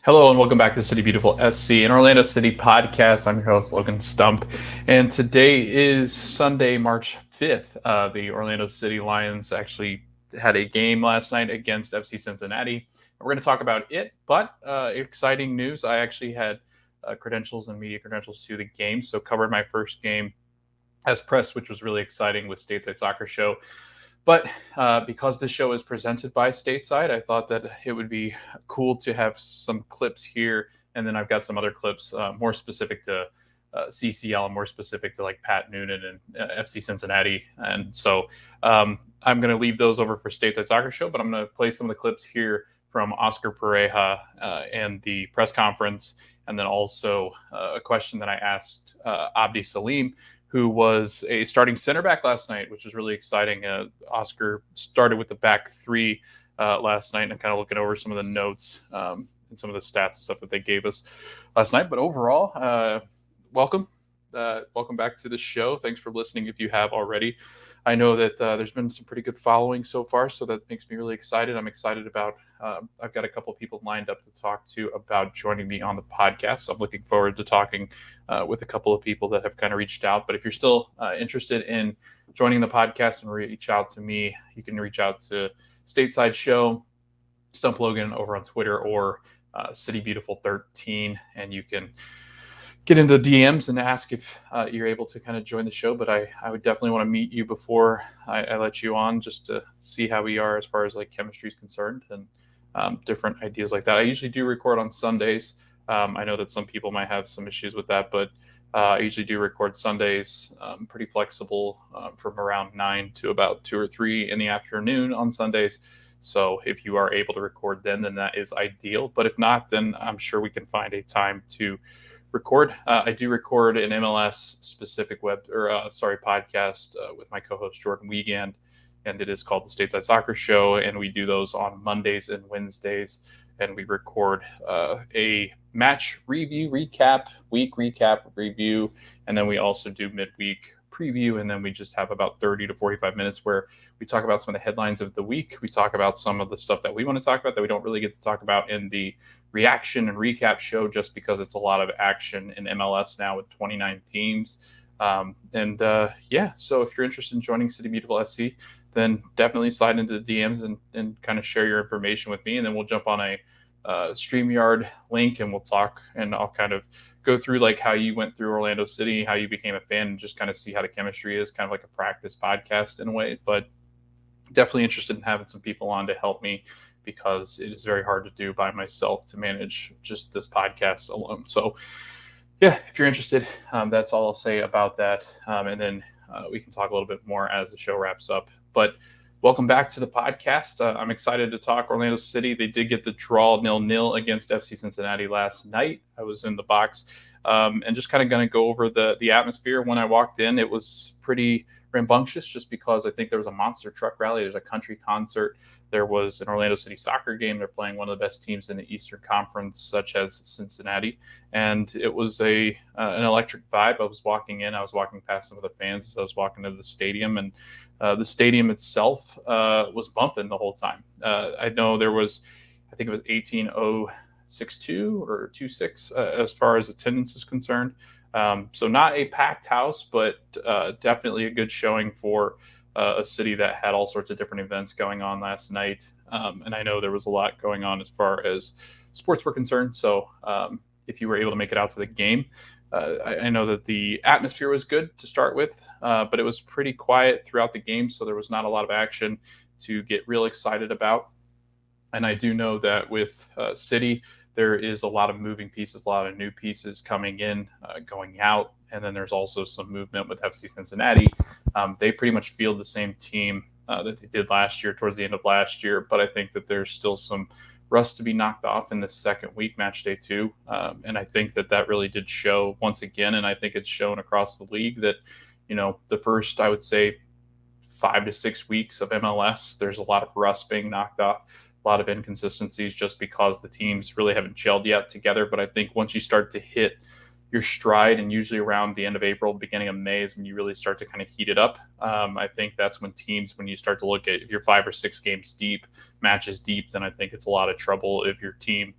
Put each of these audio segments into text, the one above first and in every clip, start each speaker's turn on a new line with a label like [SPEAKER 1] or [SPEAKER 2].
[SPEAKER 1] Hello and welcome back to City Beautiful SC, an Orlando City podcast. I'm your host, Logan Stump, and today is Sunday, March 5th. The Orlando City Lions actually had a game last night against FC Cincinnati. We're going to talk about it, but exciting news. I actually had credentials and media credentials to the game, so covered my first game as press, which was really exciting with Stateside Soccer Show. But because this show is presented by Stateside, I thought that it would be cool to have some clips here. And then I've got some other clips more specific to CCL and more specific to like Pat Noonan and FC Cincinnati. And so I'm going to leave those over for Stateside Soccer Show, but I'm going to play some of the clips here from Oscar Pareja and the press conference. And then also a question that I asked Abdi Salim, who was a starting center back last night, which was really exciting. Oscar started with the back three last night, and I'm kind of looking over some of the notes and some of the stats and stuff that they gave us last night. But overall, welcome. Welcome back to the show. Thanks for listening if you have already. I know that there's been some pretty good following so far, so that makes me really excited. I'm excited about, I've got a couple of people lined up to talk to about joining me on the podcast. So I'm looking forward to talking with a couple of people that have kind of reached out. But if you're still interested in joining the podcast and reach out to me, you can reach out to Stateside Show, Stump Logan over on Twitter, or City Beautiful 13, and you can get into the DMs and ask if you're able to kind of join the show. But I would definitely want to meet you before I let you on, just to see how we are as far as like chemistry is concerned and different ideas like that. I usually do record on Sundays. I know that some people might have some issues with that, but I usually do record Sundays, pretty flexible from around 9 to about 2 or 3 in the afternoon on Sundays. So if you are able to record then that is ideal. But if not, then I'm sure we can find a time to record. I do record an MLS specific podcast with my co-host Jordan Wiegand, and it is called the Stateside Soccer Show, and we do those on Mondays and Wednesdays, and we record a match review, week recap review, and then we also do midweek preview, and then we just have about 30 to 45 minutes where we talk about some of the headlines of the week. We talk about some of the stuff that we want to talk about that we don't really get to talk about in the reaction and recap show, just because it's a lot of action in MLS now with 29 teams. So if you're interested in joining City Beautiful SC, then definitely slide into the DMs and kind of share your information with me, and then we'll jump on a StreamYard link and we'll talk, and I'll kind of go through like how you went through Orlando City, how you became a fan, and just kind of see how the chemistry is, kind of like a practice podcast in a way. But definitely interested in having some people on to help me, because it is very hard to do by myself to manage just this podcast alone. So yeah, if you're interested, that's all I'll say about that. And then we can talk a little bit more as the show wraps up. But welcome back to the podcast. I'm excited to talk Orlando City. They did get the draw 0-0 against FC Cincinnati last night. I was in the box and just kind of going to go over the atmosphere. When I walked in, it was pretty rambunctious, just because I think there was a monster truck rally. There's a country concert. There was an Orlando City soccer game. They're playing one of the best teams in the Eastern Conference, such as Cincinnati. And it was an electric vibe. I was walking past some of the fans as I was walking to the stadium, and the stadium itself was bumping the whole time. I know there was, I think it was 18,062 or 26 as far as attendance is concerned. So not a packed house, but definitely a good showing for a city that had all sorts of different events going on last night. And I know there was a lot going on as far as sports were concerned. So if you were able to make it out to the game, I know that the atmosphere was good to start with, but it was pretty quiet throughout the game. So there was not a lot of action to get real excited about. And I do know that with City, there is a lot of moving pieces, a lot of new pieces coming in, going out. And then there's also some movement with FC Cincinnati. They pretty much field the same team that they did last year, towards the end of last year. But I think that there's still some rust to be knocked off in this second week, match day 2. And I think that really did show once again. And I think it's shown across the league that, the first, I would say, 5 to 6 weeks of MLS, there's a lot of rust being knocked off, a lot of inconsistencies, just because the teams really haven't gelled yet together. But I think once you start to hit your stride, and usually around the end of April, beginning of May is when you really start to kind of heat it up. I think that's when teams, when you start to look at, if you're 5 or 6 games deep, matches deep, then I think it's a lot of trouble if your team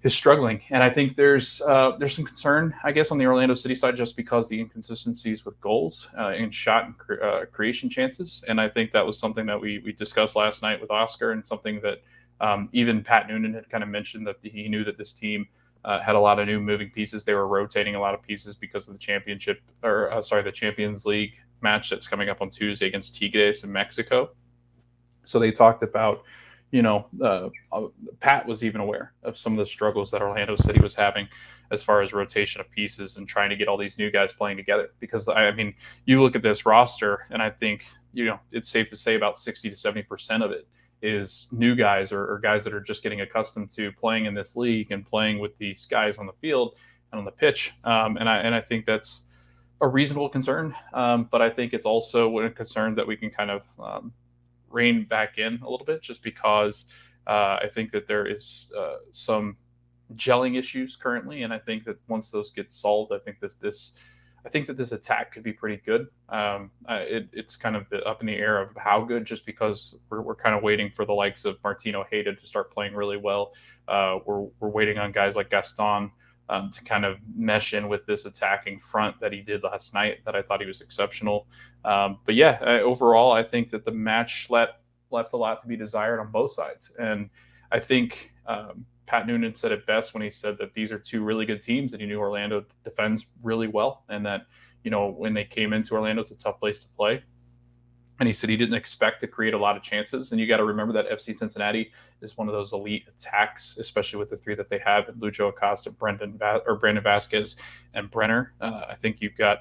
[SPEAKER 1] is struggling. And I think there's some concern, I guess, on the Orlando City side just because the inconsistencies with goals and shot and creation chances. And I think that was something that we discussed last night with Oscar, and something that even Pat Noonan had kind of mentioned, that he knew that this team had a lot of new moving pieces. They were rotating a lot of pieces because of the the Champions League match that's coming up on Tuesday against Tigres in Mexico. So they talked about, Pat was even aware of some of the struggles that Orlando City was having as far as rotation of pieces and trying to get all these new guys playing together. Because I mean, you look at this roster, and I think it's safe to say about 60 to 70% of it is new guys, or guys that are just getting accustomed to playing in this league and playing with these guys on the field and on the pitch. And I think that's a reasonable concern, but I think it's also a concern that we can kind of rein back in a little bit, just because I think that there is some gelling issues currently, and I think that once those get solved, I think that this attack could be pretty good. It's kind of up in the air of how good, just because we're kind of waiting for the likes of Martino Hayden to start playing really well. We're waiting on guys like Gaston to kind of mesh in with this attacking front that he did last night, that I thought he was exceptional. But yeah, overall, I think that the match left a lot to be desired on both sides. And I think Pat Noonan said it best when he said that these are two really good teams, and he knew Orlando defends really well, and that, when they came into Orlando, it's a tough place to play. And he said he didn't expect to create a lot of chances. And you got to remember that FC Cincinnati is one of those elite attacks, especially with the three that they have: Lucho Acosta, Brandon Vasquez, and Brenner. I think you've got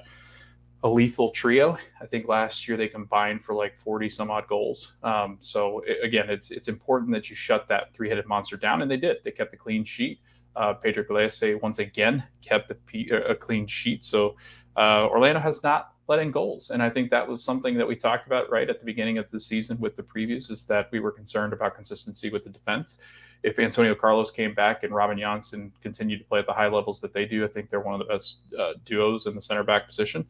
[SPEAKER 1] a lethal trio. I think last year they combined for like 40 some odd goals. Again, it's important that you shut that three-headed monster down, and they did. They kept the clean sheet. Pedro Gallese once again kept a clean sheet. So Orlando has not let in goals, and I think that was something that we talked about right at the beginning of the season with the previews, is that we were concerned about consistency with the defense. If Antonio Carlos came back and Robin Janssen continued to play at the high levels that they do, I think they're one of the best duos in the center back position.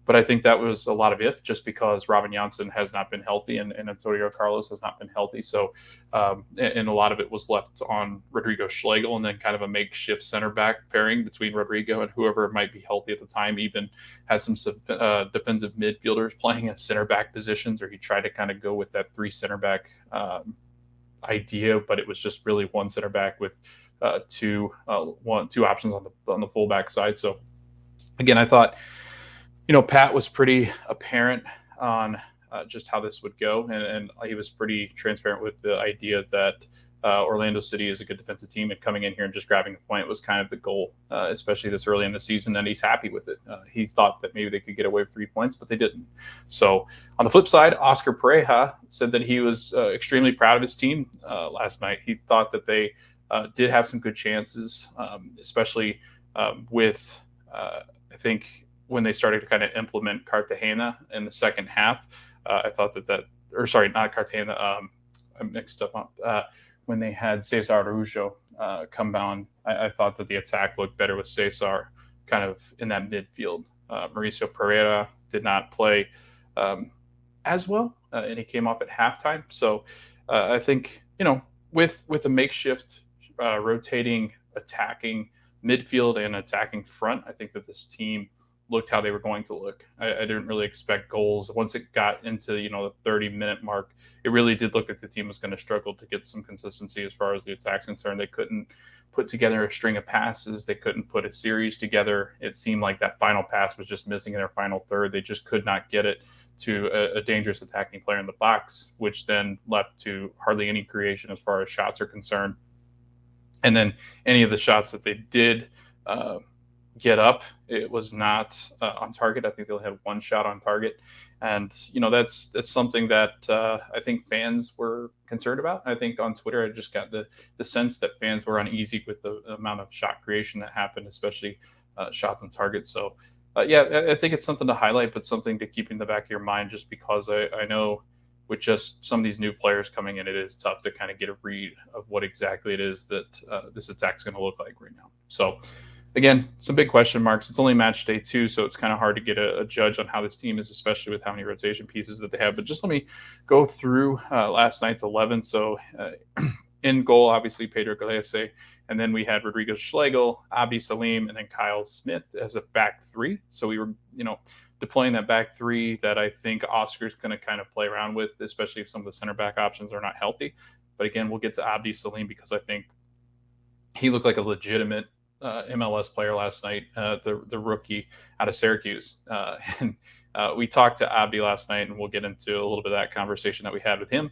[SPEAKER 1] But I think that was a lot of if, just because Robin Janssen has not been healthy and Antonio Carlos has not been healthy. So, and a lot of it was left on Rodrigo Schlegel, and then kind of a makeshift center back pairing between Rodrigo and whoever might be healthy at the time. Even had some defensive midfielders playing at center back positions, or he tried to kind of go with that three center back idea, but it was just really one center back with two options on the fullback side. So again, I thought, Pat was pretty apparent on just how this would go, and he was pretty transparent with the idea that Orlando City is a good defensive team, and coming in here and just grabbing the point was kind of the goal, especially this early in the season, and he's happy with it. He thought that maybe they could get away with 3 points, but they didn't. So on the flip side, Oscar Pareja said that he was extremely proud of his team last night. He thought that they did have some good chances, especially with, I think, when they started to kind of implement Cartagena in the second half. I thought not Cartagena. I mixed up. When they had Cesar Araujo come down, I thought that the attack looked better with Cesar kind of in that midfield. Mauricio Pereira did not play as well, and he came off at halftime. So I think, with a makeshift rotating attacking midfield and attacking front, I think that this team looked how they were going to look. I didn't really expect goals. Once it got into, the 30-minute mark, it really did look like the team was going to struggle to get some consistency as far as the attack's concerned. They couldn't put together a string of passes. They couldn't put a series together. It seemed like that final pass was just missing in their final third. They just could not get it to a dangerous attacking player in the box, which then left to hardly any creation as far as shots are concerned. And then any of the shots that they did get up, it was not on target. I think they only had one shot on target, and that's something that I think fans were concerned about. I think on Twitter, I just got the sense that fans were uneasy with the amount of shot creation that happened, especially shots on target. So I think it's something to highlight, but something to keep in the back of your mind, just because I know with just some of these new players coming in, it is tough to kind of get a read of what exactly it is that this attack is going to look like right now. So again, some big question marks. It's only match day 2, so it's kind of hard to get a judge on how this team is, especially with how many rotation pieces that they have. But just let me go through last night's 11. So In goal, obviously Pedro Galese, and then we had Rodrigo Schlegel, Abi Salim, and then Kyle Smith as a back three. So we were, deploying that back three that I think Oscar's going to kind of play around with, especially if some of the center back options are not healthy. But again, we'll get to Abdi Salim because I think he looked like a legitimate MLS player last night, the rookie out of Syracuse. And we talked to Abdi last night, and we'll get into a little bit of that conversation that we had with him.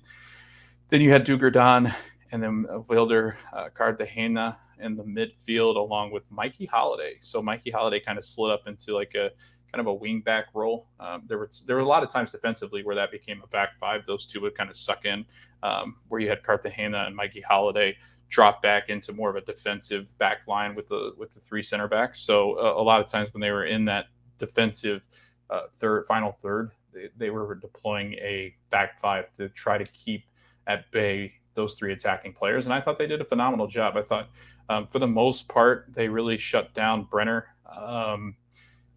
[SPEAKER 1] Then you had Dugardan and then Wilder Cartagena in the midfield along with Mikey Holiday. So Mikey Holiday kind of slid up into like a kind of a wing back role. There were a lot of times defensively where that became a back five. Those two would kind of suck in, where you had Cartagena and Mikey Holiday drop back into more of a defensive back line with the three center backs. So a lot of times when they were in that defensive final third, they were deploying a back five to try to keep at bay those three attacking players. And I thought they did a phenomenal job. I thought for the most part, they really shut down Brenner.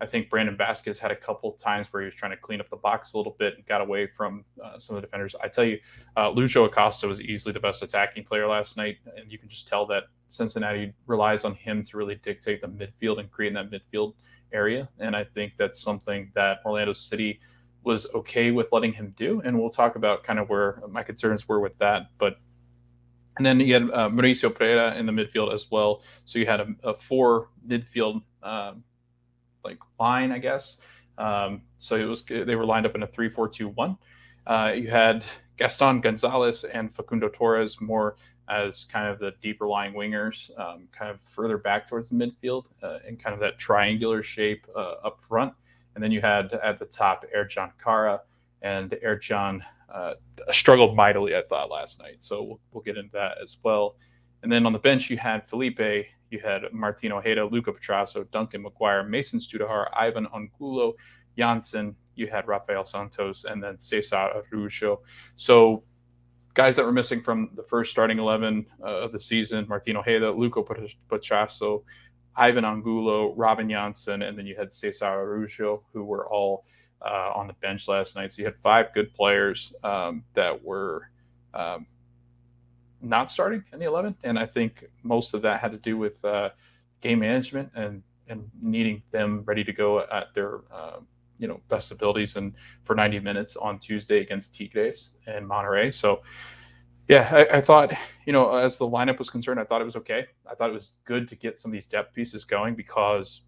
[SPEAKER 1] I think Brandon Vasquez had a couple times where he was trying to clean up the box a little bit and got away from some of the defenders. I tell you, Lucho Acosta was easily the best attacking player last night, and you can just tell that Cincinnati relies on him to really dictate the midfield and create that midfield area. And I think that's something that Orlando City was okay with letting him do. And we'll talk about kind of where my concerns were with that. And then you had Mauricio Pereira in the midfield as well. So you had a four midfield line, I guess. So they were lined up in a 3-4-2-1. You had Gaston Gonzalez and Facundo Torres more as kind of the deeper lying wingers, kind of further back towards the midfield, in kind of that triangular shape up front. And then you had at the top Ercan Kara, and Ercan struggled mightily, I thought, last night. So we'll get into that as well. And then on the bench, you had Felipe, you had Martin Ojeda, Luca Petrasso, Duncan McGuire, Mason Studahar, Ivan Angulo, Janssen, you had Rafael Santos, and then Cesar Araujo. So guys that were missing from the first starting 11 of the season, Martin Ojeda, Luca Petrasso, Ivan Angulo, Robin Janssen, and then you had Cesar Araujo, who were all on the bench last night. So you had five good players that were not starting in the 11, and I think most of that had to do with game management and needing them ready to go at their best abilities and for 90 minutes on Tuesday against Tigres and Monterrey. So yeah, I thought, as the lineup was concerned, I thought it was okay. I thought it was good to get some of these depth pieces going because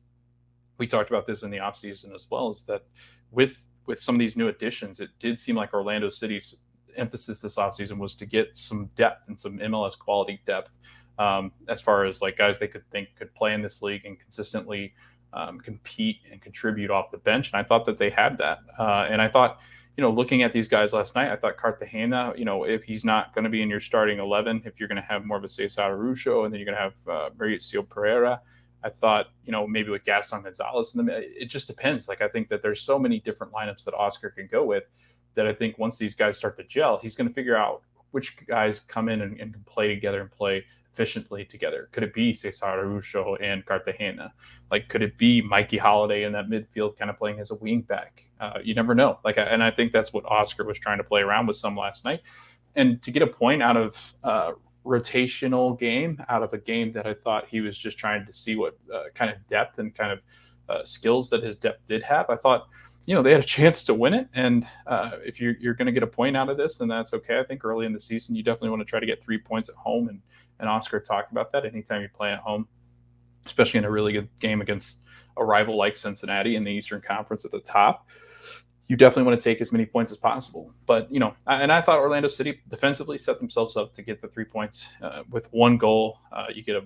[SPEAKER 1] we talked about this in the offseason as well, is that with some of these new additions, it did seem like Orlando City's emphasis this offseason was to get some depth and some MLS quality depth, as far as like guys they could play in this league and consistently compete and contribute off the bench. And I thought that they had that. And I thought, looking at these guys last night, I thought Cartagena, if he's not going to be in your starting 11, if you're going to have more of a Cesar Araujo and then you're going to have Mauricio Pereira, I thought, maybe with Gaston Gonzalez in them, it just depends. Like, I think that there's so many different lineups that Oscar can go with that I think once these guys start to gel, he's going to figure out which guys come in and can play together and play efficiently together. Could it be Cesar Araujo and Cartagena? Like, could it be Mikey Holiday in that midfield kind of playing as a wing back? You never know. And I think that's what Oscar was trying to play around with some last night. And to get a point out of rotational game, out of a game that I thought he was just trying to see what kind of depth and kind of skills that his depth did have, I thought, they had a chance to win it. And if you're going to get a point out of this, then that's okay. I think early in the season, you definitely want to try to get 3 points at home. And Oscar talked about that anytime you play at home, especially in a really good game against a rival like Cincinnati in the Eastern Conference at the top, you definitely want to take as many points as possible. But, and I thought Orlando City defensively set themselves up to get the 3 points with one goal. You get a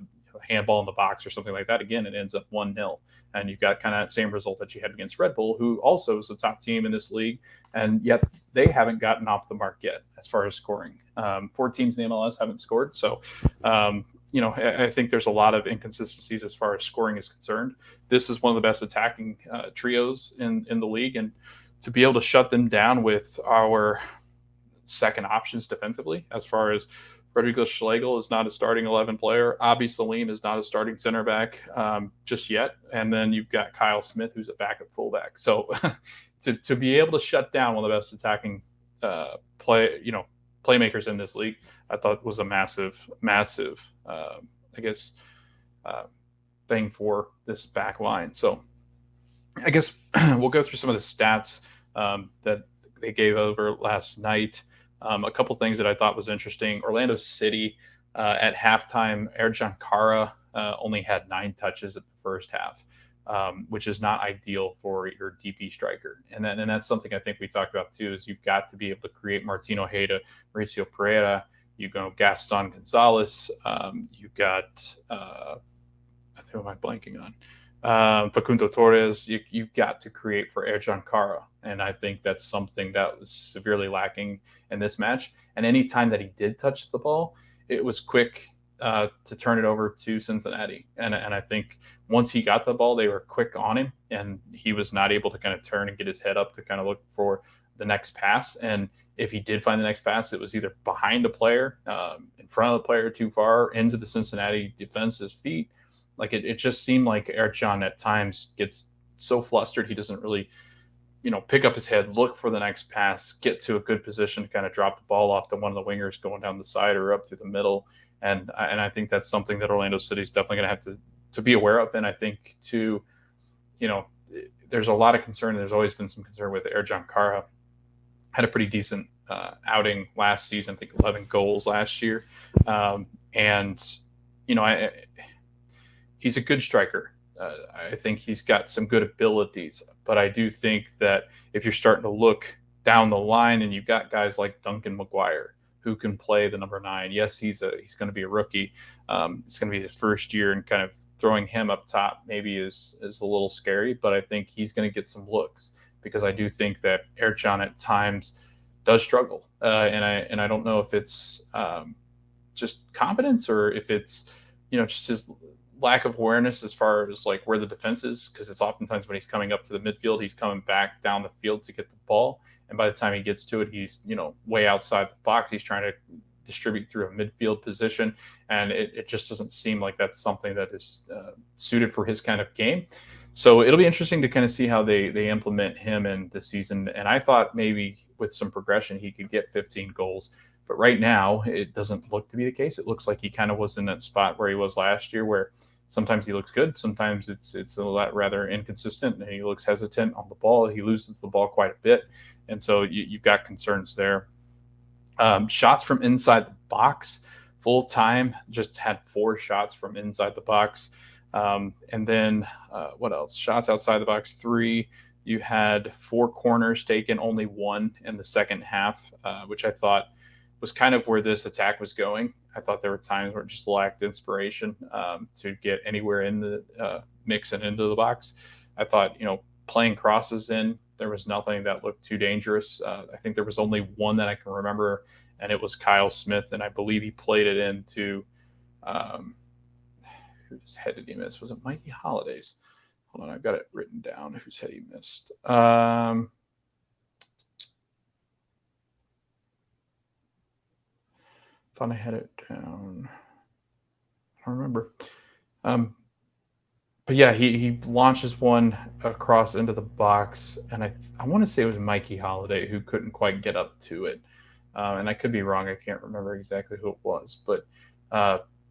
[SPEAKER 1] handball in the box or something like that. Again, it ends up 1-0. And you've got kind of that same result that you had against Red Bull, who also is the top team in this league. And yet they haven't gotten off the mark yet as far as scoring. 4 teams in the MLS haven't scored. So, I think there's a lot of inconsistencies as far as scoring is concerned. This is one of the best attacking trios in the league. And to be able to shut them down with our second options defensively, as far as Rodrigo Schlegel is not a starting 11 player. Abi Salim is not a starting center back just yet. And then you've got Kyle Smith, who's a backup fullback. So to be able to shut down one of the best attacking playmakers in this league. I thought was a massive, I guess, uh, thing for this back line. So I guess we'll go through some of the stats that they gave over last night. A couple things that I thought was interesting. Orlando City at halftime, Ercan Kara only had 9 touches at the first half, which is not ideal for your DP striker. And that's something I think we talked about too. Is you've got to be able to create Martino Hayda, Mauricio Pereira. You go Gaston Gonzalez. You got who am I blanking on? Facundo Torres, you've got to create for Ercan Kara. And I think that's something that was severely lacking in this match. And any time that he did touch the ball, it was quick to turn it over to Cincinnati. And I think once he got the ball, they were quick on him, and he was not able to kind of turn and get his head up to kind of look for the next pass. And if he did find the next pass, it was either behind a player, in front of the player, too far, into the Cincinnati defense's feet. Like it just seemed like Ercan at times gets so flustered he doesn't really, pick up his head, look for the next pass, get to a good position to kind of drop the ball off to one of the wingers going down the side or up through the middle. And I think that's something that Orlando City is definitely going to have to be aware of. And I think too, there's a lot of concern. There's always been some concern with Ercan Kara. Had a pretty decent outing last season. I think 11 goals last year, he's a good striker. I think he's got some good abilities, but I do think that if you're starting to look down the line and you've got guys like Duncan McGuire who can play the number 9, yes, he's going to be a rookie. It's going to be his first year, and kind of throwing him up top maybe is a little scary, but I think he's going to get some looks because I do think that Ercan at times does struggle, and I don't know if it's just confidence or if it's just his lack of awareness as far as like where the defense is, because it's oftentimes when he's coming up to the midfield, he's coming back down the field to get the ball, and by the time he gets to it, he's way outside the box. He's trying to distribute through a midfield position, and it just doesn't seem like that's something that is suited for his kind of game. So it'll be interesting to kind of see how they implement him in the season. And I thought maybe with some progression he could get 15 goals. But right now, it doesn't look to be the case. It looks like he kind of was in that spot where he was last year, where sometimes he looks good, sometimes it's a lot rather inconsistent, and he looks hesitant on the ball. He loses the ball quite a bit, and so you've got concerns there. Shots from inside the box, full time, just had 4 shots from inside the box. And then what else? Shots outside the box, 3. You had 4 corners taken, only 1 in the second half, which I thought was kind of where this attack was going. I thought there were times where it just lacked inspiration to get anywhere in the mix and into the box. I thought, playing crosses in, there was nothing that looked too dangerous. I think there was only one that I can remember, and it was Kyle Smith, and I believe he played it into whose head did he miss? Was it Mikey Holiday's? Hold on, I've got it written down. Whose head he missed? Thought I had it down. I don't remember. But yeah, he launches one across into the box, and I want to say it was Mikey Holiday who couldn't quite get up to it. And I could be wrong. I can't remember exactly who it was, but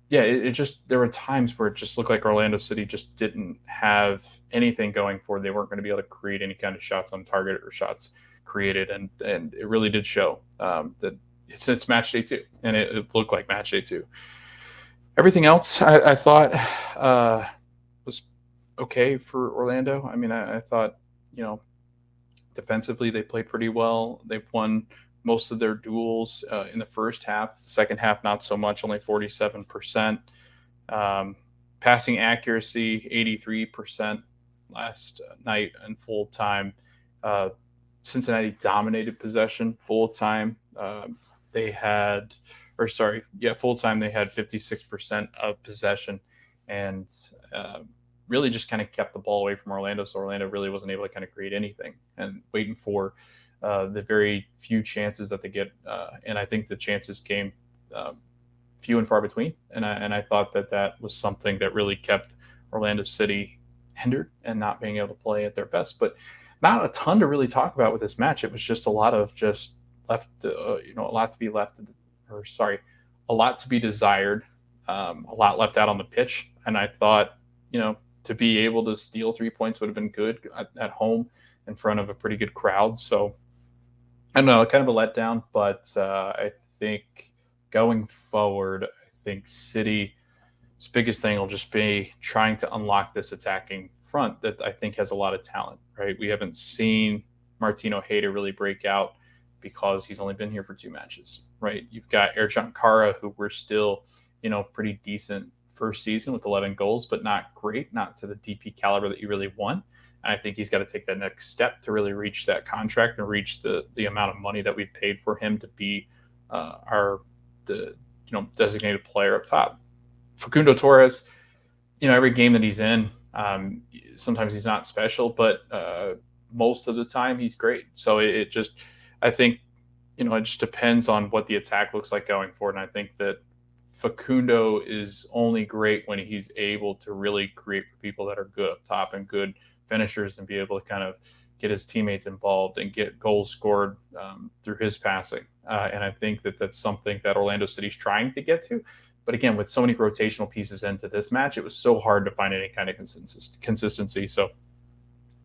[SPEAKER 1] yeah, it just, there were times where it just looked like Orlando City just didn't have anything going for it. They weren't going to be able to create any kind of shots on target or shots created, and it really did show that it's match day 2, and it looked like match day 2. Everything else I thought was okay for Orlando. I mean, I thought, defensively they played pretty well. They won most of their duels in the first half. Second half, not so much, only 47%. Passing accuracy, 83% last night in full time. Cincinnati dominated possession full time. Full time they had 56% of possession, and really just kind of kept the ball away from Orlando. So Orlando really wasn't able to kind of create anything, and waiting for the very few chances that they get. And I think the chances came few and far between. And I thought that was something that really kept Orlando City hindered and not being able to play at their best. But not a ton to really talk about with this match. It was just a lot of just a lot to be a lot to be desired, a lot left out on the pitch. And I thought, to be able to steal 3 points would have been good at home in front of a pretty good crowd. So I don't know, kind of a letdown, but I think going forward, I think City's biggest thing will just be trying to unlock this attacking front that I think has a lot of talent, right? We haven't seen Martino Hayter really break out because he's only been here for 2 matches, right? You've got Ercan Kara, who we're still, pretty decent first season with 11 goals, but not great, not to the DP caliber that you really want. And I think he's got to take that next step to really reach that contract and reach the amount of money that we've paid for him to be the designated player up top. Facundo Torres, every game that he's in, sometimes he's not special, but most of the time he's great. So I think, it just depends on what the attack looks like going forward. And I think that Facundo is only great when he's able to really create for people that are good up top and good finishers and be able to kind of get his teammates involved and get goals scored through his passing. And I think that that's something that Orlando City's trying to get to. But again, with so many rotational pieces into this match, it was so hard to find any kind of consistency. So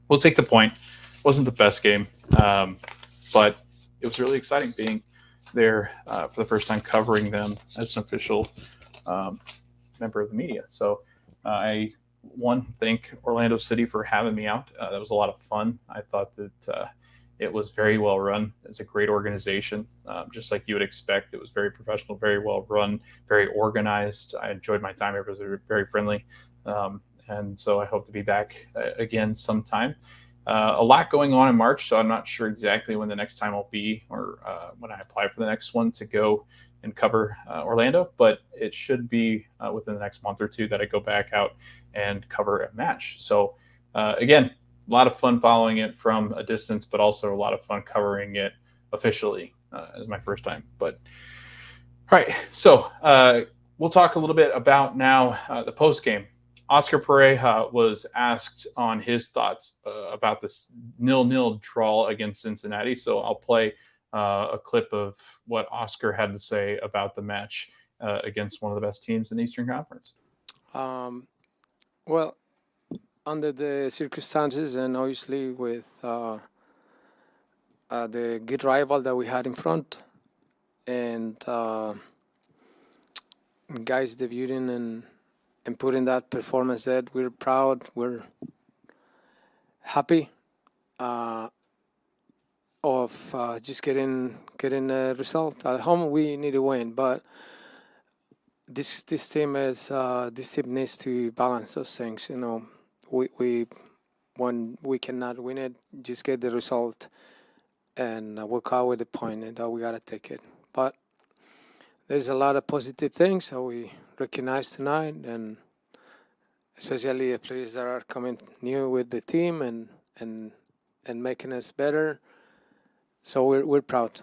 [SPEAKER 1] we'll take the point. It wasn't the best game, but it was really exciting being there for the first time covering them as an official member of the media. So I thank Orlando City for having me out. That was a lot of fun. I thought that it was very well run. It's a great organization, just like you would expect. It was very professional, very well run, very organized. I enjoyed my time. It was very friendly. And so I hope to be back again sometime. A lot going on in March, so I'm not sure exactly when the next time I'll be or when I apply for the next one to go and cover Orlando, but it should be within the next month or two that I go back out and cover a match. So again, a lot of fun following it from a distance, but also a lot of fun covering it officially as my first time. But all right, so we'll talk a little bit about now the post game. Oscar Pareja was asked on his thoughts about this 0-0 draw against Cincinnati. So I'll play a clip of what Oscar had to say about the match against one of the best teams in the Eastern Conference.
[SPEAKER 2] Well, under the circumstances and obviously with the good rival that we had in front and guys debuting and putting that performance that we're proud, we're happy of just getting a result at home. We need to win, but this team needs to balance those things. We when we cannot win it, just get the result and walk out with the point, and we gotta take it. But there's a lot of positive things that we recognize tonight, and especially the players that are coming new with the team and making us better. So we're proud.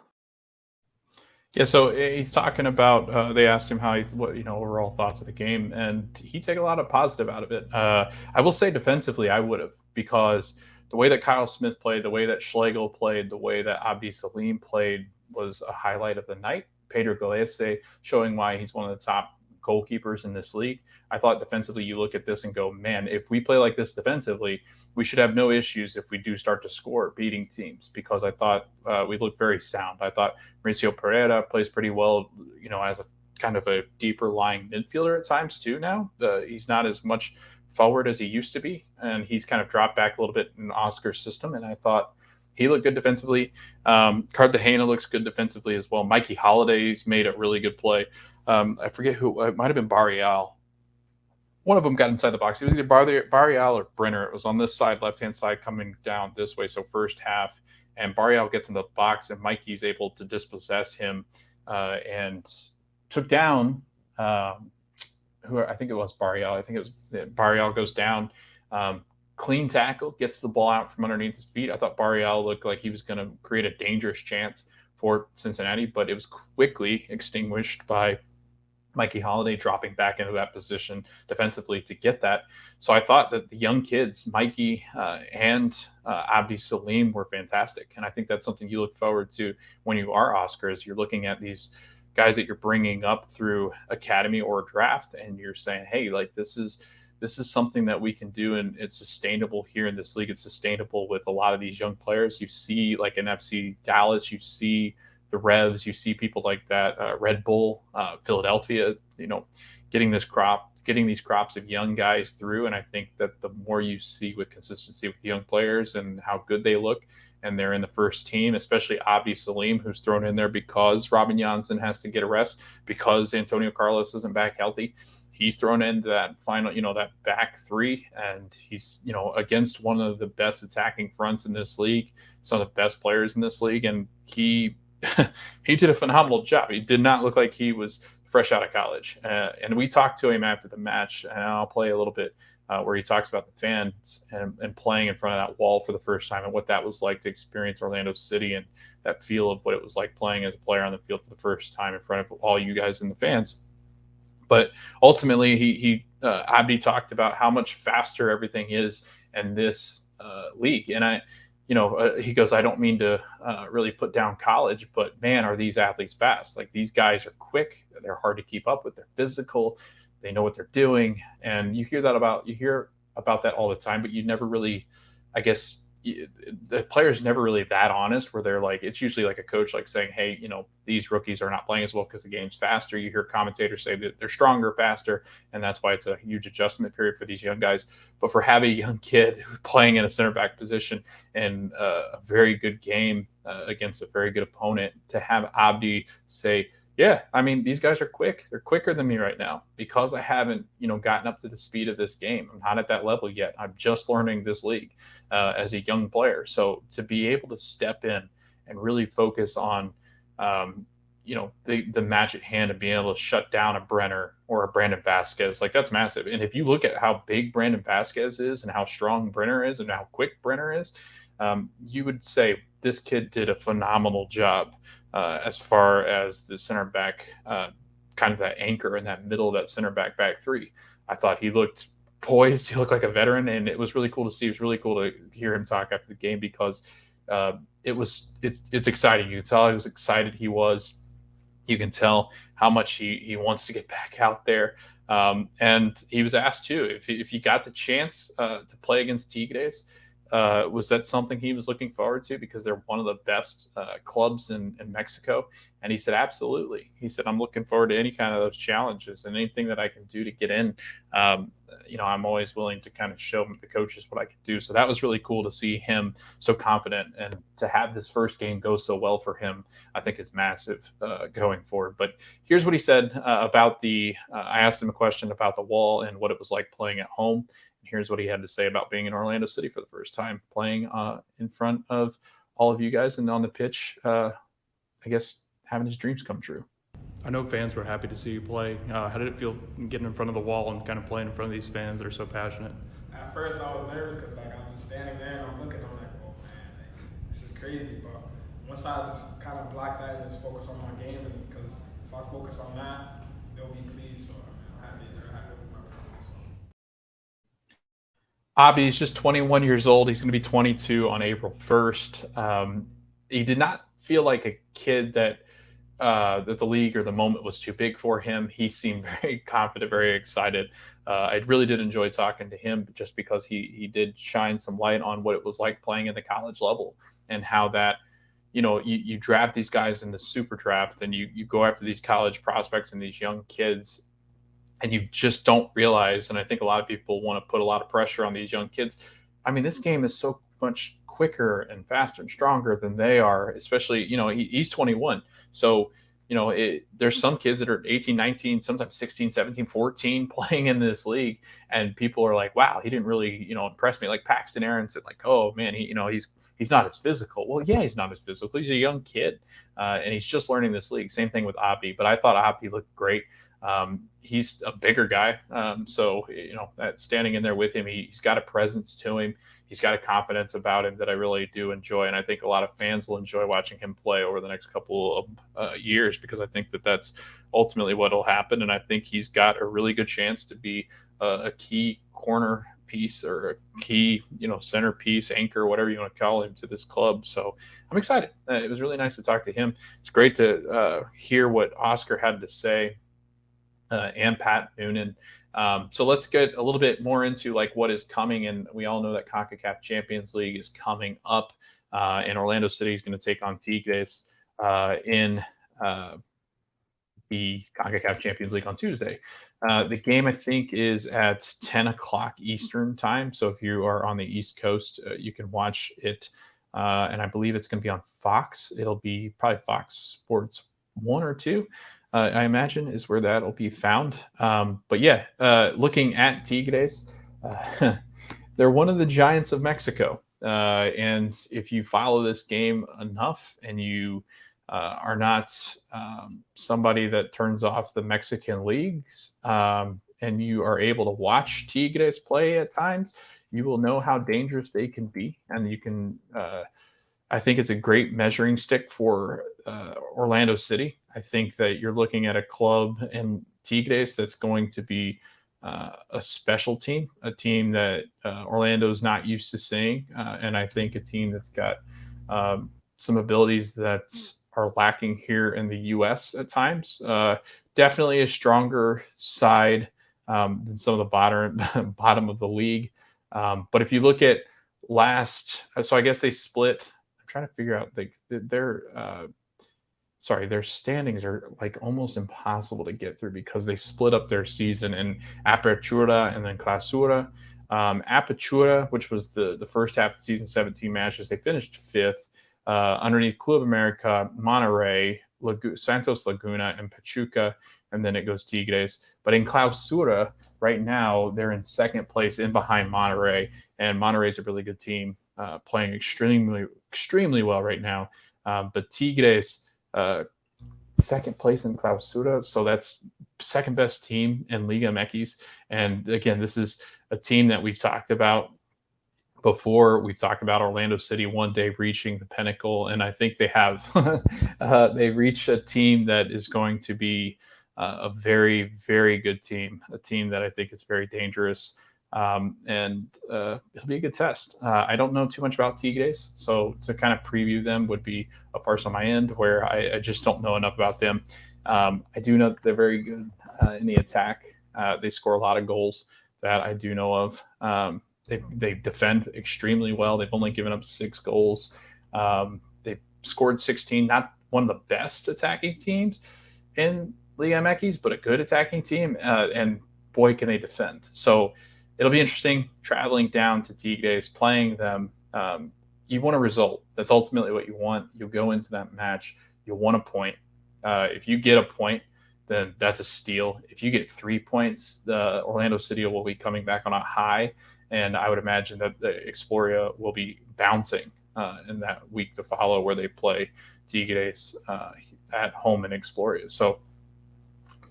[SPEAKER 1] Yeah, so he's talking about. They asked him what overall thoughts of the game, and he took a lot of positive out of it. I will say defensively, I would have, because the way that Kyle Smith played, the way that Schlegel played, the way that Abdi Salim played was a highlight of the night. Pedro Gallese showing why he's one of the top goalkeepers in this league. I thought defensively, you look at this and go, man, if we play like this defensively, we should have no issues if we do start to score beating teams, because I thought we looked very sound. I thought Mauricio Pereira plays pretty well, as a kind of a deeper lying midfielder at times too now. He's not as much forward as he used to be, and he's kind of dropped back a little bit in Oscar's system, and I thought he looked good defensively. Cartagena looks good defensively as well. Mikey Holiday's made a really good play. I forget who, it might have been Barrial. One of them got inside the box. It was either Barrial or Brenner. It was on this side, left-hand side, coming down this way, so first half. And Barrial gets in the box, and Mikey's able to dispossess him and took down who I think it was Barrial. I think it was Barrial goes down. Clean tackle, gets the ball out from underneath his feet. I thought Barrial looked like he was going to create a dangerous chance for Cincinnati, but it was quickly extinguished by Mikey Holiday dropping back into that position defensively to get that. So I thought that the young kids, Mikey and Abdi Salim, were fantastic. And I think that's something you look forward to when you are Oscars. You're looking at these guys that you're bringing up through academy or draft, and you're saying, hey, like this is something that we can do, and it's sustainable here in this league. It's sustainable with a lot of these young players. You see, like in FC Dallas, you see the Revs, you see people like that, Red Bull, Philadelphia, getting these crops of young guys through. And I think that the more you see with consistency with young players and how good they look, and they're in the first team, especially Abdi Salim, who's thrown in there because Robin Janssen has to get a rest, because Antonio Carlos isn't back healthy. He's thrown into that final, that back three, and he's, against one of the best attacking fronts in this league, some of the best players in this league, and he he did a phenomenal job. He did not look like he was fresh out of college. And we talked to him after the match, and I'll play a little bit where he talks about the fans and playing in front of that wall for the first time and what that was like to experience Orlando City and that feel of what it was like playing as a player on the field for the first time in front of all you guys and the fans. But ultimately, Abdi talked about how much faster everything is in this league. And he goes, I don't mean to really put down college, but man, are these athletes fast? Like, these guys are quick. They're hard to keep up with. They're physical. They know what they're doing. And you hear about that all the time, but you never really, I guess, the players never really that honest where they're like, it's usually like a coach like saying, hey, these rookies are not playing as well because the game's faster. You hear commentators say that they're stronger, faster, and that's why it's a huge adjustment period for these young guys. But for having a young kid playing in a center back position in a very good game against a very good opponent, to have Abdi say, yeah, I mean, these guys are quick. They're quicker than me right now because I haven't, gotten up to the speed of this game. I'm not at that level yet. I'm just learning this league as a young player. So to be able to step in and really focus on, the match at hand and being able to shut down a Brenner or a Brandon Vasquez, like, that's massive. And if you look at how big Brandon Vasquez is and how strong Brenner is and how quick Brenner is, you would say this kid did a phenomenal job as far as the center back, kind of that anchor in that middle of that center back three. I thought he looked poised. He looked like a veteran, and it was really cool to see. It was really cool to hear him talk after the game because it's exciting. You can tell he was excited. You can tell how much he wants to get back out there. And he was asked too if he got the chance to play against Tigres. Was that something he was looking forward to because they're one of the best clubs in Mexico? And he said, absolutely. He said, I'm looking forward to any kind of those challenges and anything that I can do to get in. I'm always willing to kind of show the coaches what I can do. So that was really cool to see him so confident, and to have this first game go so well for him, I think is massive going forward. But here's what he said about I asked him a question about the wall and what it was like playing at home. Here's what he had to say about being in Orlando City for the first time, playing in front of all of you guys and on the pitch, I guess, having his dreams come true.
[SPEAKER 3] I know fans were happy to see you play. How did it feel getting in front of the wall and kind of playing in front of these fans that are so passionate?
[SPEAKER 4] At first, I was nervous because I'm just standing there and I'm looking. I'm like, oh man, this is crazy. But once I just kind of block that and just focus on my game, because if I focus on that, they'll be pleased. So I'm happy. They're happy with my performance.
[SPEAKER 1] Avi is just 21 years old. He's going to be 22 on April 1st. He did not feel like a kid that the league or the moment was too big for him. He seemed very confident, very excited. I really did enjoy talking to him just because he did shine some light on what it was like playing in the college level and how that, you draft these guys in the super draft and you go after these college prospects and these young kids, and you just don't realize. And I think a lot of people want to put a lot of pressure on these young kids. I mean, this game is so much quicker and faster and stronger than they are, especially, he's 21. So, there's some kids that are 18, 19, sometimes 16, 17, 14 playing in this league. And people are like, wow, he didn't really, impress me. Like Paxton Aronson, like, oh man, he's not as physical. Well, yeah, he's not as physical. He's a young kid. And he's just learning this league. Same thing with Abdi. But I thought Abdi looked great. He's a bigger guy. So, that standing in there with him, he's got a presence to him. He's got a confidence about him that I really do enjoy. And I think a lot of fans will enjoy watching him play over the next couple of years, because I think that that's ultimately what will happen. And I think he's got a really good chance to be a key corner piece, or a key, centerpiece, anchor, whatever you want to call him, to this club. So I'm excited. It was really nice to talk to him. It's great to hear what Oscar had to say, and Pat Noonan. So let's get a little bit more into like what is coming. And we all know that CONCACAF Champions League is coming up, and Orlando City is going to take on Tigres in the CONCACAF Champions League on Tuesday. The game, I think, is at 10 o'clock Eastern time. So if you are on the East Coast, you can watch it. And I believe it's going to be on Fox. It'll be probably Fox Sports 1 or 2. I imagine is where that'll be found. But yeah, looking at Tigres, they're one of the giants of Mexico. And if you follow this game enough, and you are not somebody that turns off the Mexican leagues, and you are able to watch Tigres play at times, you will know how dangerous they can be. And you can, I think it's a great measuring stick for Orlando City. I think that you're looking at a club in Tigres that's going to be a special team, a team that Orlando's not used to seeing. And I think a team that's got some abilities that are lacking here in the U.S. at times. Definitely a stronger side than some of the bottom of the league. But if you look at so I guess they split. I'm trying to figure out their standings are like almost impossible to get through, because they split up their season in Apertura and then Clausura. Apertura, which was the first half of the season, 17 matches, they finished fifth. Underneath Club America, Monterrey, Santos Laguna, and Pachuca, and then it goes Tigres. But in Clausura, right now, they're in second place, in behind Monterrey, and Monterrey is a really good team, playing extremely well right now. But Tigres, second place in Clausura, so that's second best team in Liga MX. And again, this is a team that we've talked about before. We've talked about Orlando City one day reaching the pinnacle, and I think they have. They reached a team that is going to be a very, very good team, a team that I think is very dangerous, and it'll be a good test. I don't know too much about Tigres, so to kind of preview them would be a farce on my end, where I just don't know enough about them. I do know that they're very good in the attack. They score a lot of goals, that I do know of. They defend extremely well. They've only given up 6 goals. They scored 16. Not one of the best attacking teams in Liga MX, but a good attacking team. And boy, can they defend. So it'll be interesting traveling down to Tigres, playing them. You want a result. That's ultimately what you want. You'll go into that match. You'll want a point. If you get a point, then that's a steal. If you get 3 points, the Orlando City will be coming back on a high. And I would imagine that the Exploria will be bouncing in that week to follow, where they play Tigres at home in Exploria. So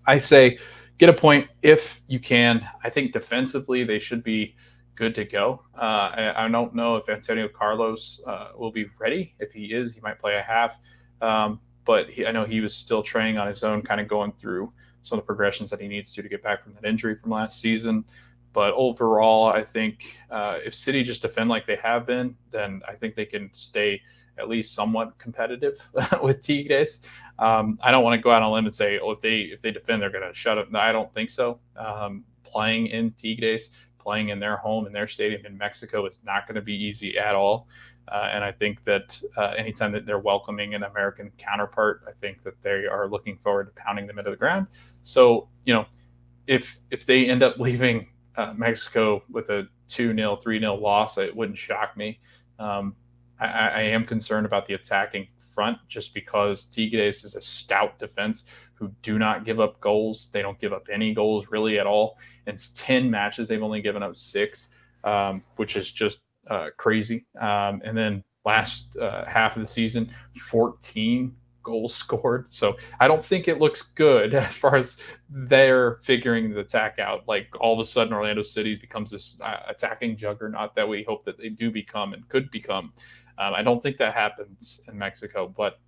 [SPEAKER 1] I say get a point if you can. I think defensively they should be good to go. I don't know if Antonio Carlos will be ready. If he is, he might play a half. But I know he was still training on his own, kind of going through some of the progressions that he needs to get back from that injury from last season. But overall, I think if City just defend like they have been, then I think they can stay at least somewhat competitive with Tigres. I don't want to go out on a limb and say, if they defend, they're going to shut up. No, I don't think so. Playing in Tigres, playing in their home, in their stadium in Mexico, is not going to be easy at all. And I think that anytime that they're welcoming an American counterpart, I think that they are looking forward to pounding them into the ground. So, if they end up leaving Mexico with a 2-0, 3-0 loss, it wouldn't shock me. I am concerned about the attacking front, just because Tigres is a stout defense who do not give up goals. They don't give up any goals really at all. In 10 matches, they've only given up 6, which is just crazy. And then last half of the season, 14 goals scored. So I don't think it looks good as far as they're figuring the attack out. Like all of a sudden, Orlando City becomes this attacking juggernaut that we hope that they do become and could become. I don't think that happens in Mexico, but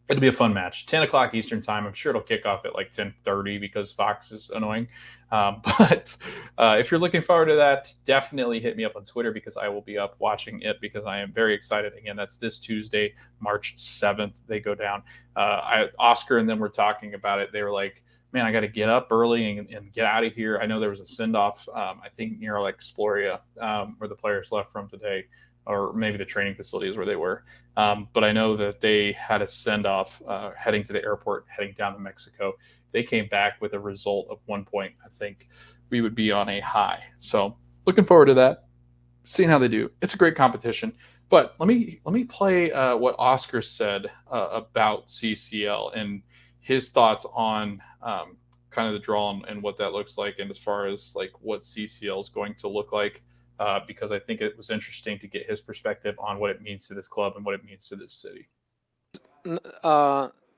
[SPEAKER 1] it'll be a fun match. 10 o'clock Eastern time. I'm sure it'll kick off at like 10:30 because Fox is annoying. But if you're looking forward to that, definitely hit me up on Twitter because I will be up watching it because I am very excited. Again, that's this Tuesday, March 7th. They go down. Oscar and them were talking about it. They were like, man, I got to get up early and get out of here. I know there was a send-off, I think, near like Exploria, where the players left from today, or maybe the training facilities where they were. But I know that they had a send-off heading to the airport, heading down to Mexico. If they came back with a result of 1 point, I think we would be on a high. So looking forward to that, seeing how they do. It's a great competition. But let me play what Oscar said about CCL and his thoughts on kind of the draw and what that looks like, and as far as like what CCL is going to look like. Because I think it was interesting to get his perspective on what it means to this club and what it means to this city.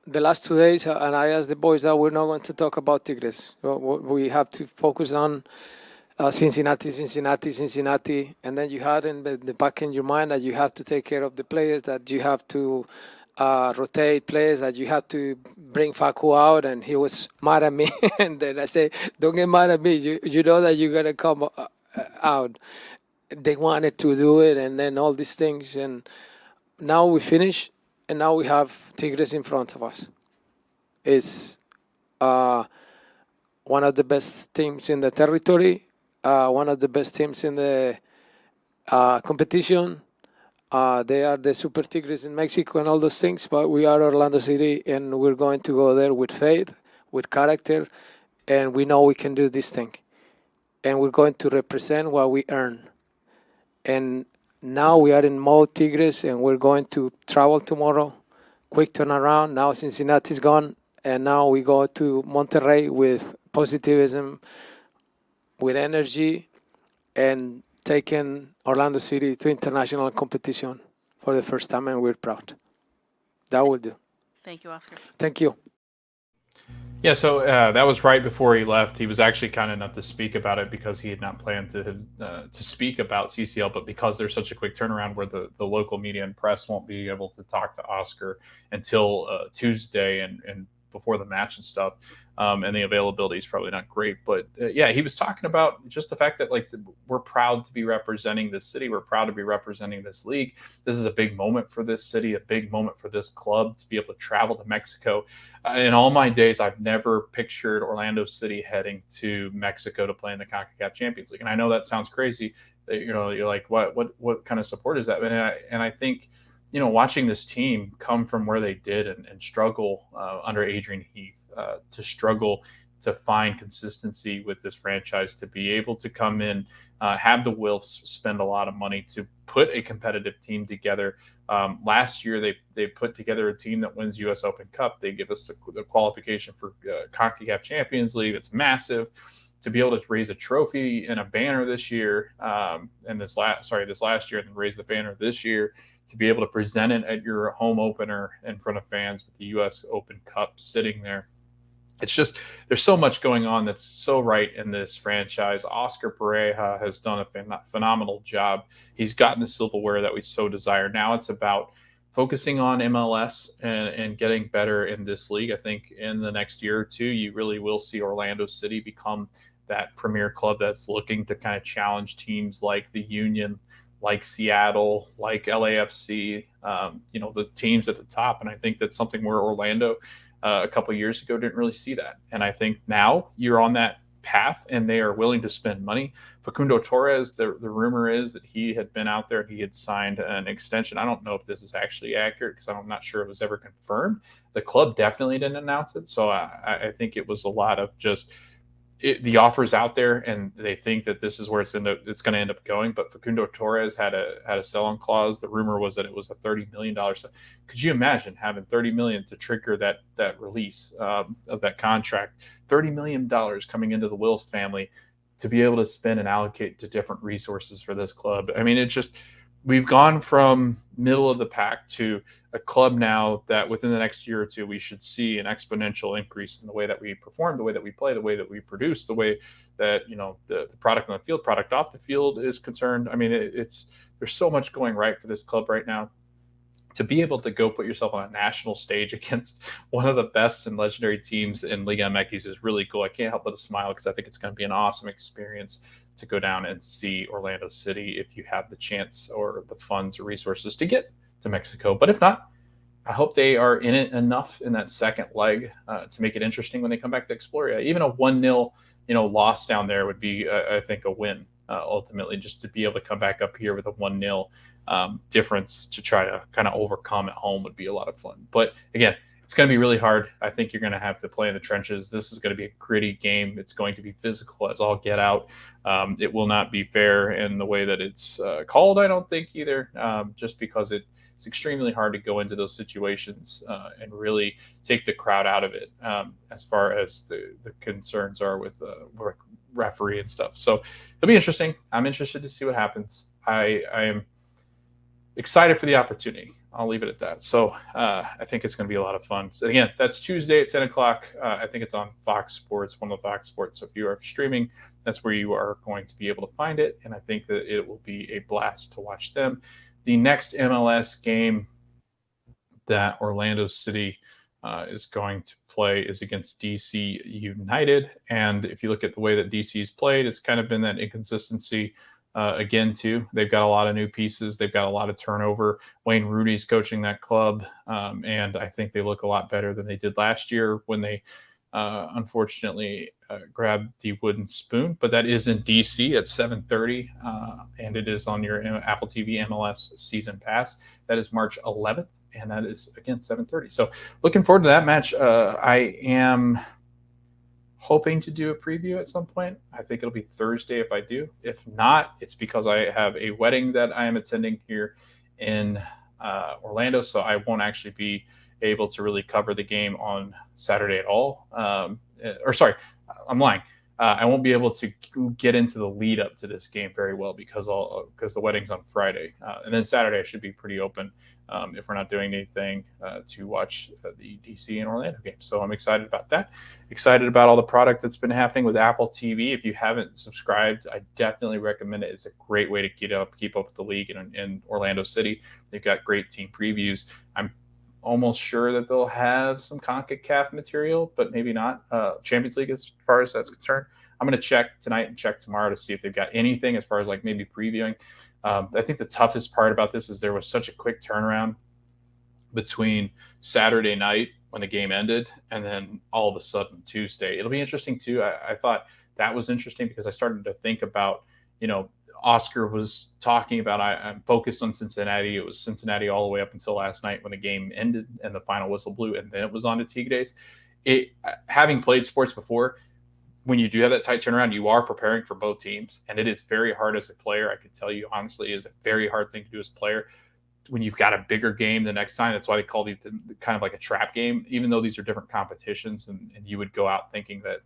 [SPEAKER 2] The last 2 days, and I asked the boys that we're not going to talk about Tigres. We have to focus on Cincinnati, and then you had in the back in your mind that you have to take care of the players, that you have to rotate players, that you have to bring Facu out, and he was mad at me. And then I say, don't get mad at me. You know that you're going to come out. They wanted to do it, and then all these things, and now we finish, and now we have Tigres in front of us. It's one of the best teams in the territory, one of the best teams in the competition. They are the Super Tigres in Mexico and all those things, but we are Orlando City, and we're going to go there with faith, with character, and we know we can do this thing. And we're going to represent what we earn. And now we are in mode Tigres, and we're going to travel tomorrow. Quick turnaround. Now Cincinnati's gone, and now we go to Monterrey with positivism, with energy, and taking Orlando City to international competition for the first time, and we're proud. That will do.
[SPEAKER 5] Thank you, Oscar.
[SPEAKER 2] Thank you.
[SPEAKER 1] Yeah, so that was right before he left. He was actually kind enough to speak about it because he had not planned to speak about CCL, but because there's such a quick turnaround where the local media and press won't be able to talk to Oscar until Tuesday and before the match and stuff, and the availability is probably not great. But yeah, he was talking about just the fact that like we're proud to be representing this city. We're proud to be representing this league. This is a big moment for this city, a big moment for this club to be able to travel to Mexico. In all my days, I've never pictured Orlando City heading to Mexico to play in the CONCACAF Champions League. And I know that sounds crazy. You know, you're like, what kind of support is that? And I think, you know, watching this team come from where they did and struggle under Adrian Heath, to struggle to find consistency with this franchise, to be able to come in, have the Wilfs spend a lot of money to put a competitive team together. Last year, they put together a team that wins U.S. Open Cup. They give us the qualification for CONCACAF Champions League. That's massive. To be able to raise a trophy and a banner this year, and this last year, and then raise the banner this year, to be able to present it at your home opener in front of fans with the U.S. Open Cup sitting there. It's just, there's so much going on that's so right in this franchise. Oscar Pareja has done a phenomenal job. He's gotten the silverware that we so desire. Now it's about focusing on MLS and getting better in this league. I think in the next year or two, you really will see Orlando City become that premier club that's looking to kind of challenge teams like the Union, like Seattle, like LAFC, you know, the teams at the top. And I think that's something where Orlando a couple of years ago didn't really see that. And I think now you're on that path and they are willing to spend money. Facundo Torres, the rumor is that he had been out there and he had signed an extension. I don't know if this is actually accurate because I'm not sure it was ever confirmed. The club definitely didn't announce it. So I think it was a lot of just the offer's out there and they think that this is where it's going to end up going. But Facundo Torres had a sell-on clause. The rumor was that it was a $30 million. Could you imagine having $30 million to trigger that release of that contract? $30 million coming into the Wills family to be able to spend and allocate to different resources for this club. I mean, it's just, we've gone from middle of the pack to a club now that within the next year or two, we should see an exponential increase in the way that we perform, the way that we play, the way that we produce, the way that, the product on the field, product off the field is concerned. I mean, there's so much going right for this club right now. To be able to go put yourself on a national stage against one of the best and legendary teams in Liga MX is really cool. I can't help but smile because I think it's going to be an awesome experience to go down and see Orlando City if you have the chance or the funds or resources to get to Mexico. But if not, I hope they are in it enough in that second leg to make it interesting when they come back to Exploria. Even a 1-0, loss down there would be, I think, a win ultimately, just to be able to come back up here with a 1-0 difference to try to kind of overcome at home would be a lot of fun. But again, it's going to be really hard. I think you're going to have to play in the trenches. This is going to be a gritty game. It's going to be physical as all get out. It will not be fair in the way that it's called, I don't think, either, just because it's extremely hard to go into those situations and really take the crowd out of it as far as the concerns are with referee and stuff. So it'll be interesting. I'm interested to see what happens. I am excited for the opportunity. I'll leave it at that. So I think it's going to be a lot of fun. So again, that's Tuesday at 10 o'clock. I think it's on Fox Sports, one of the Fox Sports. So if you are streaming, that's where you are going to be able to find it. And I think that it will be a blast to watch them. The next MLS game that Orlando City is going to play is against DC United. And if you look at the way that DC's played, it's kind of been that inconsistency again, too. They've got a lot of new pieces. They've got a lot of turnover. Wayne Rudy's coaching that club. And I think they look a lot better than they did last year when they unfortunately grabbed the wooden spoon. But that is in DC at 7:30. And it is on your Apple TV MLS season pass. That is March 11th. And that is, again, 7:30. So looking forward to that match. I am hoping to do a preview at some point. I think it'll be Thursday if I do. If not, it's because I have a wedding that I am attending here in Orlando, so I won't actually be able to really cover the game on Saturday at all. I'm lying. I won't be able to get into the lead up to this game very well because the wedding's on Friday, and then Saturday I should be pretty open if we're not doing anything to watch the DC and Orlando game. So I'm excited about that. Excited about all the product that's been happening with Apple TV. If you haven't subscribed, I definitely recommend it. It's a great way to keep up with the league in Orlando City. They've got great team previews. I'm almost sure that they'll have some CONCACAF material, but maybe not Champions League as far as that's concerned. I'm going to check tonight and check tomorrow to see if they've got anything as far as like maybe previewing. I think the toughest part about this is there was such a quick turnaround between Saturday night when the game ended and then all of a sudden Tuesday. It'll be interesting too. I thought that was interesting because I started to think about, Oscar was talking about I'm focused on Cincinnati. It was Cincinnati all the way up until last night when the game ended and the final whistle blew, and then it was on to Tigres. Having played sports before, when you do have that tight turnaround, you are preparing for both teams, and it is very hard as a player. I can tell you honestly, it is a very hard thing to do as a player. When you've got a bigger game the next time, that's why they call it kind of like a trap game, even though these are different competitions. And you would go out thinking that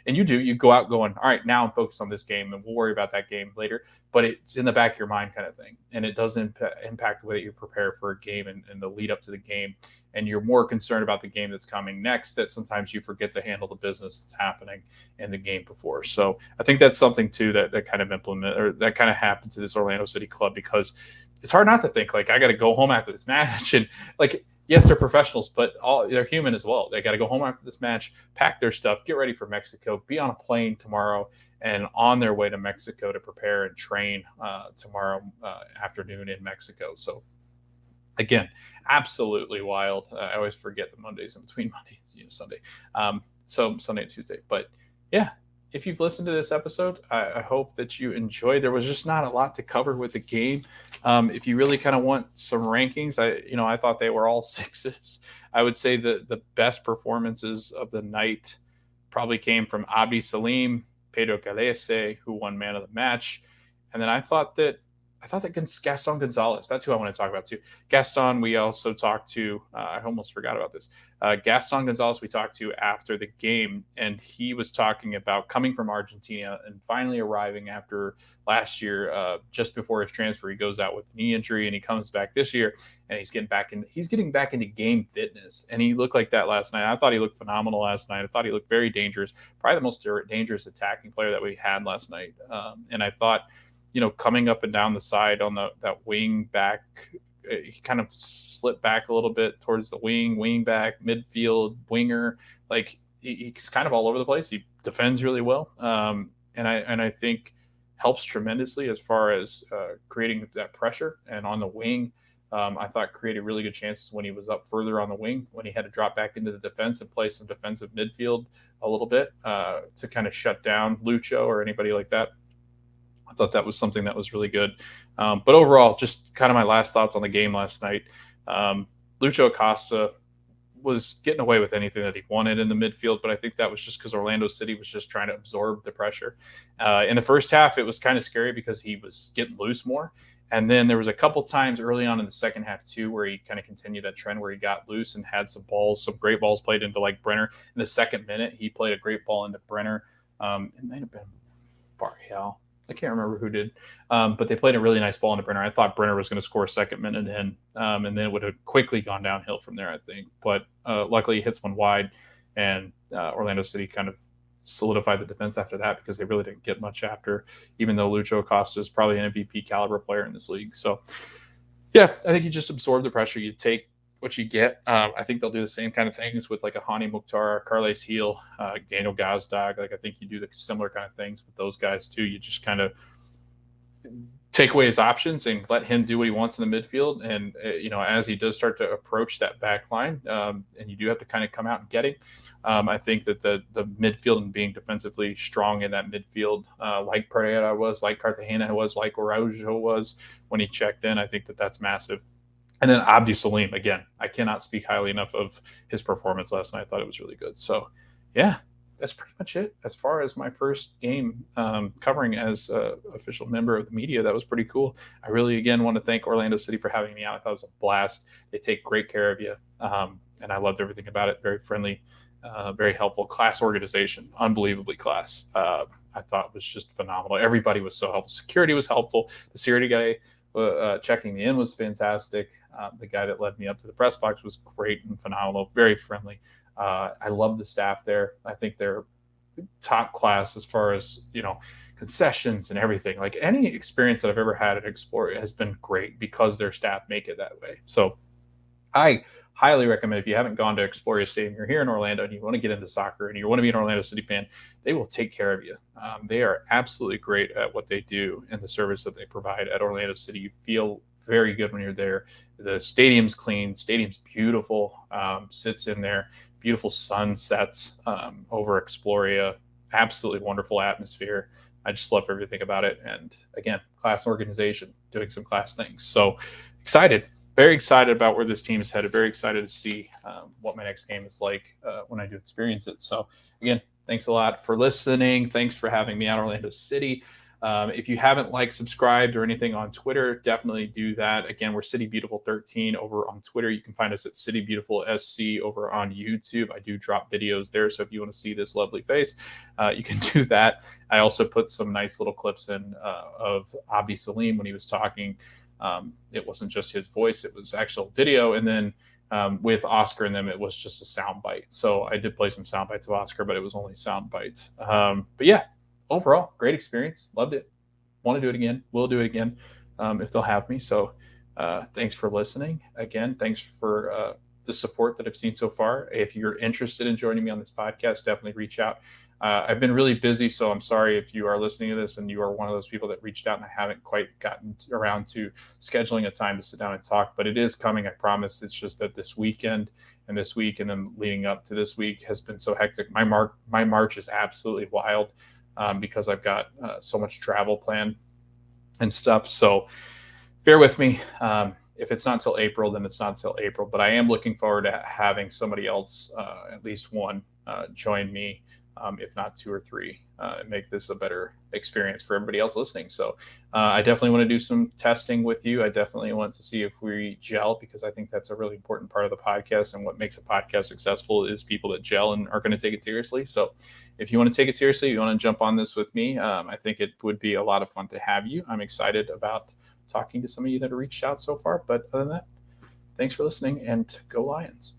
[SPEAKER 1] you go out going, all right, now I'm focused on this game and we'll worry about that game later. But it's in the back of your mind kind of thing. And it does impact the way that you prepare for a game and the lead up to the game. And you're more concerned about the game that's coming next, that sometimes you forget to handle the business that's happening in the game before. So I think that's something too that kind of happened to this Orlando City club, because it's hard not to think like I got to go home after this match. And like, yes, they're professionals, but they're human as well. They got to go home after this match, pack their stuff, get ready for Mexico, be on a plane tomorrow and on their way to Mexico to prepare and train tomorrow afternoon in Mexico. So again, absolutely wild. I always forget the Mondays in between Monday and Sunday. So Sunday and Tuesday. But yeah, if you've listened to this episode, I hope that you enjoyed. There was just not a lot to cover with the game. If you really kind of want some rankings, I thought they were all sixes. I would say the best performances of the night probably came from Abdi Salim, Pedro Calese, who won man of the match. And then I thought thought that against Gaston Gonzalez, that's who I want to talk about too. Gaston, we also talked to, I almost forgot about this. Gaston Gonzalez, we talked to after the game, and he was talking about coming from Argentina and finally arriving after last year, just before his transfer. He goes out with a knee injury and he comes back this year, and he's getting back into game fitness. And he looked like that last night. I thought he looked phenomenal last night. I thought he looked very dangerous, probably the most dangerous attacking player that we had last night. And I thought, coming up and down the side on that wing back, he kind of slipped back a little bit towards the wing back, midfield, winger. Like he's kind of all over the place. He defends really well, and I think helps tremendously as far as creating that pressure. And on the wing, I thought created really good chances when he was up further on the wing, when he had to drop back into the defense and play some defensive midfield a little bit to kind of shut down Lucho or anybody like that. I thought that was something that was really good. But overall, just kind of my last thoughts on the game last night. Lucho Acosta was getting away with anything that he wanted in the midfield, but I think that was just because Orlando City was just trying to absorb the pressure. In the first half, it was kind of scary because he was getting loose more. And then there was a couple times early on in the second half too, where he kind of continued that trend where he got loose and had some great balls played into like Brenner. In the second minute, he played a great ball into Brenner. It might have been Pareja. I can't remember who did, but they played a really nice ball into Brenner. I thought Brenner was going to score second minute in, and then it would have quickly gone downhill from there, I think. But luckily, he hits one wide, and Orlando City kind of solidified the defense after that because they really didn't get much after, even though Lucho Acosta is probably an MVP caliber player in this league. So, yeah, I think you just absorb the pressure. You take what you get. I think they'll do the same kind of things with like a Hani Mukhtar, Carles Heel, Daniel Gazdag. Like I think you do the similar kind of things with those guys too. You just kind of take away his options and let him do what he wants in the midfield. And as he does start to approach that back line, and you do have to kind of come out and get him. I think that the midfield and being defensively strong in that midfield, like Pereira was, like Cartagena was, like Araujo was when he checked in, I think that that's massive. And then Abdi Salim, again, I cannot speak highly enough of his performance last night. I thought it was really good. So, yeah, that's pretty much it as far as my first game covering as an official member of the media. That was pretty cool. I really, again, want to thank Orlando City for having me out. I thought it was a blast. They take great care of you, and I loved everything about it. Very friendly, very helpful, class organization, unbelievably class. I thought was just phenomenal. Everybody was so helpful. Security was helpful. The security guy checking me in was fantastic. The guy that led me up to the press box was great and phenomenal, very friendly. I love the staff there. I think they're top class as far as, concessions and everything. Like any experience that I've ever had at Exploria has been great because their staff make it that way. So I highly recommend, if you haven't gone to Exploria Stadium, you're here in Orlando and you want to get into soccer and you want to be an Orlando City fan, they will take care of you. They are absolutely great at what they do and the service that they provide at Orlando City. You feel very good when you're there. The stadium's clean, stadium's beautiful, sits in there, beautiful sunsets over Exploria, absolutely wonderful atmosphere. I just love everything about it. And again, class organization, doing some class things. So excited. Very excited about where this team is headed. Very excited to see what my next game is like when I do experience it. So, again, thanks a lot for listening. Thanks for having me out, Orlando City. If you haven't subscribed or anything on Twitter, definitely do that. Again, we're City Beautiful 13 over on Twitter. You can find us at City Beautiful SC over on YouTube. I do drop videos there, so if you want to see this lovely face, you can do that. I also put some nice little clips in of Abdi Salim when he was talking. It wasn't just his voice, it was actual video. And then with Oscar and them, it was just a sound bite. So I did play some sound bites of Oscar, but it was only sound bites. But yeah, overall, great experience. Loved it. Want to do it again. Will do it again if they'll have me. So thanks for listening. Again, thanks for the support that I've seen so far. If you're interested in joining me on this podcast, definitely reach out. I've been really busy, so I'm sorry if you are listening to this and you are one of those people that reached out and I haven't quite gotten around to scheduling a time to sit down and talk, but it is coming, I promise. It's just that this weekend and this week and then leading up to this week has been so hectic. My March is absolutely wild because I've got so much travel planned and stuff, so bear with me. If it's not till April, then it's not till April, but I am looking forward to having somebody else, at least one, join me. If not two or three, and make this a better experience for everybody else listening. So I definitely want to do some testing with you. I definitely want to see if we gel, because I think that's a really important part of the podcast. And what makes a podcast successful is people that gel and are going to take it seriously. So if you want to take it seriously, you want to jump on this with me, I think it would be a lot of fun to have you. I'm excited about talking to some of you that have reached out so far. But other than that, thanks for listening, and go Lions.